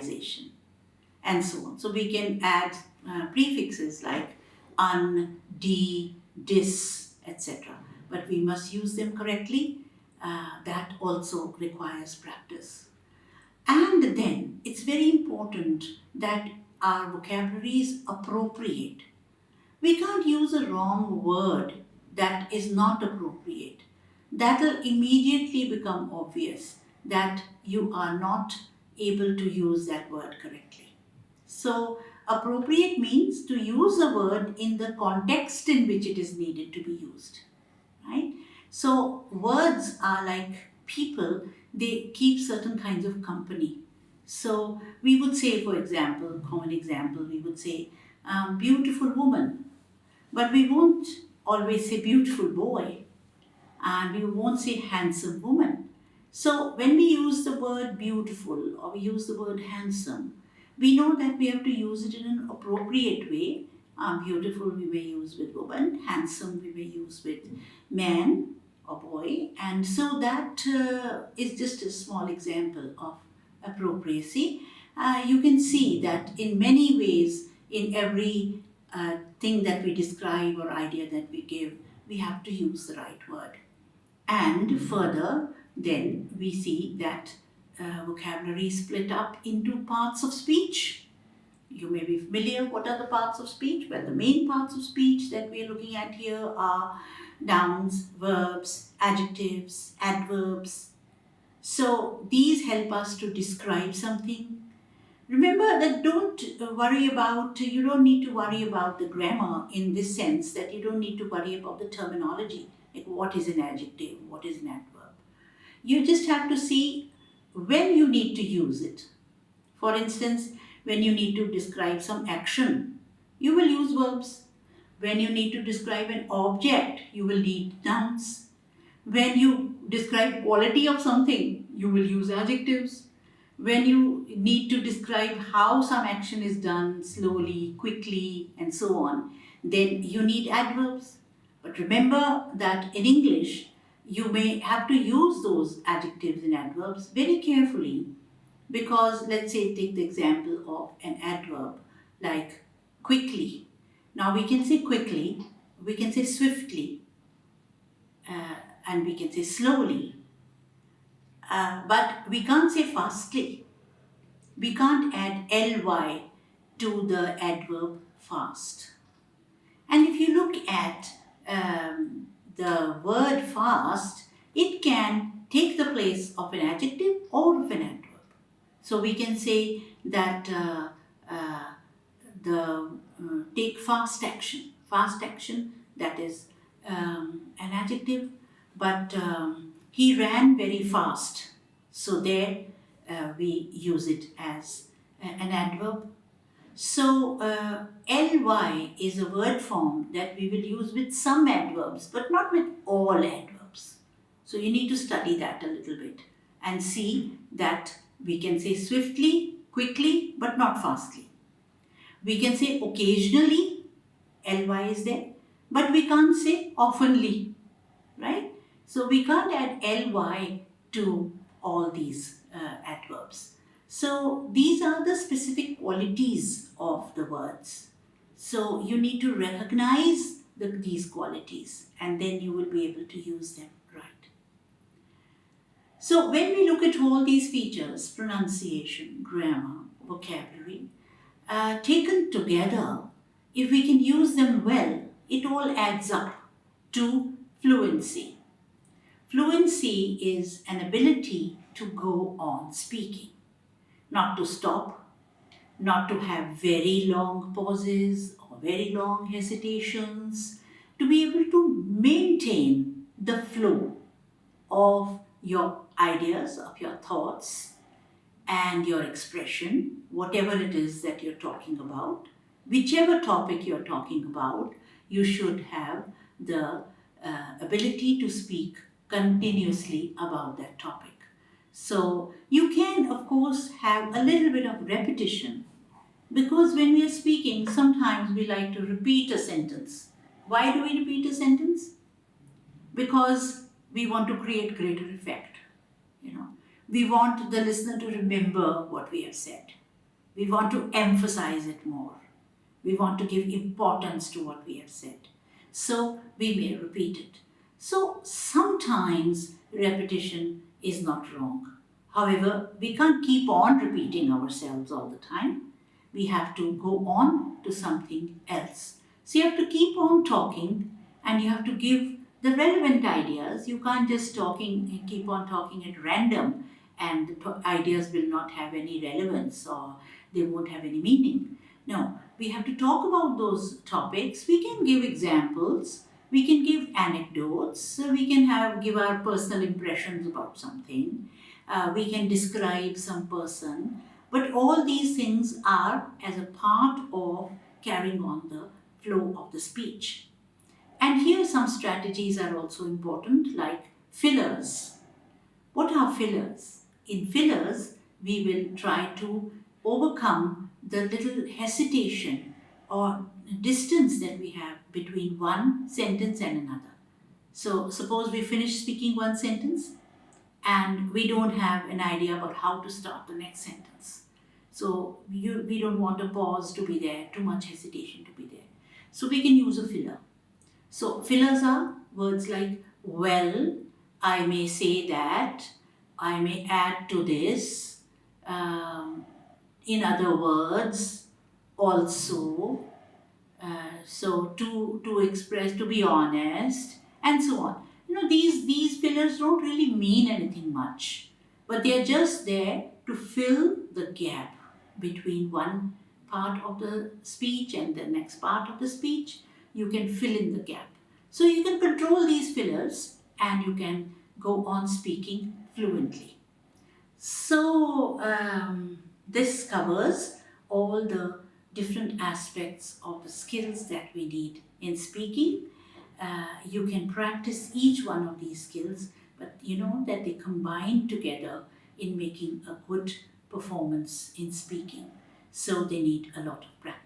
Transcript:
articulation, and so on. So we can add prefixes like un, de, dis, etc. But we must use them correctly. That also requires practice. And then it's very important that our vocabulary is appropriate. We can't use a wrong word that is not appropriate. That will immediately become obvious that you are not able to use that word correctly. So, appropriate means to use a word in the context in which it is needed to be used, right? So, words are like people, they keep certain kinds of company. So, we would say, for example, common example, we would say, beautiful woman, but we won't always say beautiful boy, and we won't say handsome woman. So when we use the word beautiful or we use the word handsome, we know that we have to use it in an appropriate way. Beautiful we may use with woman, handsome we may use with man or boy, and so that is just a small example of appropriacy. You can see that in many ways, in every thing that we describe or idea that we give, we have to use the right word. And further, then we see that vocabulary is split up into parts of speech. You may be familiar what are the parts of speech. Well, the main parts of speech that we are looking at here are nouns, verbs, adjectives, adverbs. So these help us to describe something. Remember that you don't need to worry about the grammar in this sense that you don't need to worry about the terminology, like what is an adjective, what is an adverb. You just have to see when you need to use it. For instance, when you need to describe some action, you will use verbs. When you need to describe an object, you will need nouns. When you describe quality of something, you will use adjectives. When you need to describe how some action is done slowly, quickly, and so on, then you need adverbs. But remember that in English, you may have to use those adjectives and adverbs very carefully, because let's say take the example of an adverb like quickly. Now we can say quickly, we can say swiftly, and we can say slowly. But we can't say fastly. We can't add ly to the adverb fast. And if you look at the word fast, it can take the place of an adjective or of an adverb. So we can say that take fast action. Fast action, that is an adjective, but he ran very fast. So there we use it as an adverb. So ly is a word form that we will use with some adverbs, but not with all adverbs. So you need to study that a little bit and see that we can say swiftly, quickly, but not fastly. We can say occasionally, ly is there, but we can't say oftenly, right? So we can't add ly to all these adverbs. So these are the specific qualities of the words. So you need to recognize these qualities, and then you will be able to use them right. So when we look at all these features, pronunciation, grammar, vocabulary, taken together, if we can use them well, it all adds up to fluency. Fluency is an ability to go on speaking, not to stop, not to have very long pauses or very long hesitations, to be able to maintain the flow of your ideas, of your thoughts, and your expression, whatever it is that you're talking about. Whichever topic you're talking about, you should have the ability to speak continuously about that topic. So you can, of course, have a little bit of repetition, because when we are speaking, sometimes we like to repeat a sentence. Why do we repeat a sentence? Because we want to create greater effect. We want the listener to remember what we have said. We want to emphasize it more. We want to give importance to what we have said. So we may repeat it. So sometimes repetition is not wrong. However, we can't keep on repeating ourselves all the time. We have to go on to something else. So you have to keep on talking and you have to give the relevant ideas. You can't just keep on talking at random and the ideas will not have any relevance or they won't have any meaning. No, we have to talk about those topics. We can give examples, we can give anecdotes, we can give our personal impressions about something, we can describe some person, but all these things are as a part of carrying on the flow of the speech. And here some strategies are also important, like fillers. What are fillers? In fillers, we will try to overcome the little hesitation or distance that we have between one sentence and another. So, suppose we finish speaking one sentence and we don't have an idea about how to start the next sentence. So, we don't want a pause to be there, too much hesitation to be there. So, we can use a filler. So fillers are words like well, I may say that, I may add to this, in other words, also, so to express, to be honest, and so on. These fillers don't really mean anything much, but they are just there to fill the gap between one part of the speech and the next part of the speech. You can fill in the gap. So you can control these fillers and you can go on speaking fluently. So this covers all the different aspects of the skills that we need in speaking. You can practice each one of these skills, but you know that they combine together in making a good performance in speaking. So they need a lot of practice.